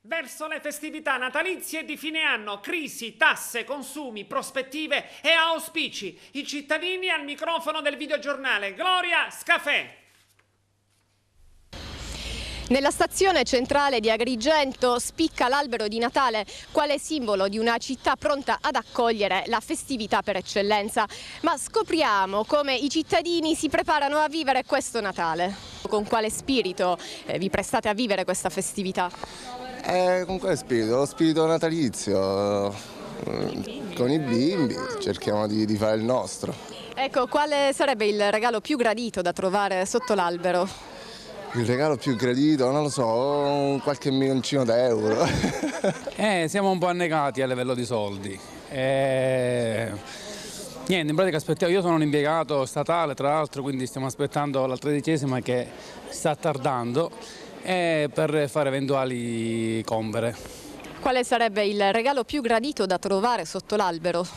Verso le festività natalizie di fine anno, crisi, tasse, consumi, prospettive e auspici. I cittadini al microfono del videogiornale. Gloria Scafè. Nella stazione centrale di Agrigento spicca l'albero di Natale, quale simbolo di una città pronta ad accogliere la festività per eccellenza. Ma scopriamo come i cittadini si preparano a vivere questo Natale. Con quale spirito vi prestate a vivere questa festività? Con quale spirito? Lo spirito natalizio. Con i bimbi cerchiamo di fare il nostro. Ecco, quale sarebbe il regalo più gradito da trovare sotto l'albero? Il regalo più gradito, non lo so, qualche milioncino d'euro. Siamo un po' annegati a livello di soldi. Niente, in pratica aspettiamo, io sono un impiegato statale tra l'altro, quindi stiamo aspettando la 13ª che sta tardando per fare eventuali compere. Quale sarebbe il regalo più gradito da trovare sotto l'albero?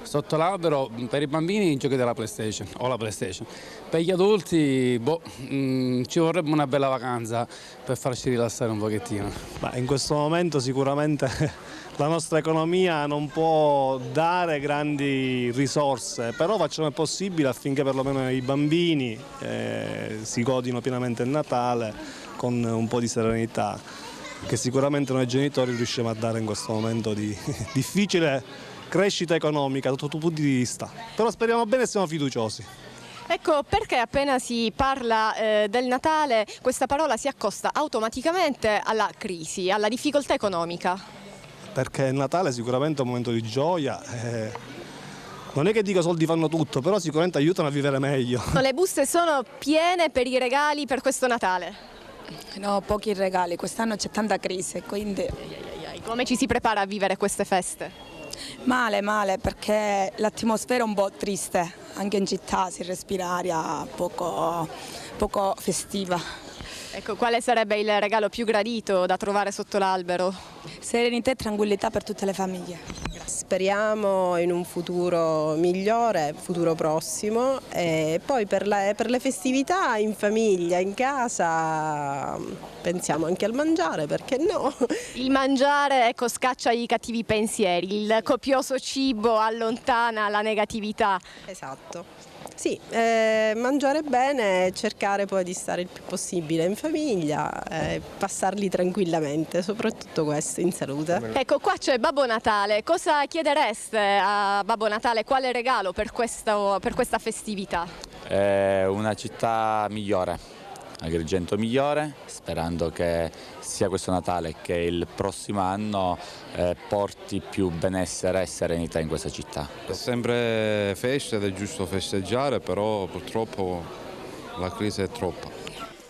Sotto l'albero per i bambini i giochi della PlayStation o la PlayStation. Per gli adulti ci vorrebbe una bella vacanza per farci rilassare un pochettino. In questo momento sicuramente la nostra economia non può dare grandi risorse, però facciamo il possibile affinché perlomeno i bambini si godino pienamente il Natale con un po' di serenità, che sicuramente noi genitori riusciamo a dare in questo momento di difficile crescita economica da tutti i punti di vista, però speriamo bene e siamo fiduciosi. Ecco, perché appena si parla del Natale questa parola si accosta automaticamente alla crisi, alla difficoltà economica? Perché il Natale è sicuramente un momento di gioia, non è che dico soldi fanno tutto, però sicuramente aiutano a vivere meglio. Le buste sono piene per i regali per questo Natale? No, pochi regali, quest'anno c'è tanta crisi, quindi... Come ci si prepara a vivere queste feste? Male, perché l'atmosfera è un po' triste, anche in città si respira aria poco festiva. Ecco, quale sarebbe il regalo più gradito da trovare sotto l'albero? Serenità e tranquillità per tutte le famiglie. Speriamo in un futuro migliore, futuro prossimo, e poi per le festività in famiglia, in casa, pensiamo anche al mangiare, perché no? Il mangiare, ecco, scaccia i cattivi pensieri, il copioso cibo allontana la negatività. Esatto. Sì, mangiare bene e cercare poi di stare il più possibile in famiglia, passarli tranquillamente, soprattutto questo, in salute. Ecco, qua c'è Babbo Natale, cosa chiedereste a Babbo Natale, quale regalo per questa festività? Una città migliore. Agrigento migliore, sperando che sia questo Natale che il prossimo anno porti più benessere e serenità in questa città. È sempre festa ed è giusto festeggiare, però purtroppo la crisi è troppa.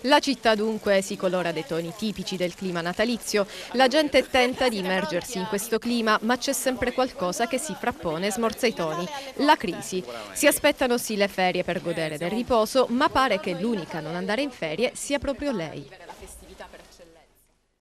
La città dunque si colora dei toni tipici del clima natalizio. La gente tenta di immergersi in questo clima, ma c'è sempre qualcosa che si frappone e smorza i toni: la crisi. Si aspettano sì le ferie per godere del riposo, ma pare che l'unica a non andare in ferie sia proprio lei.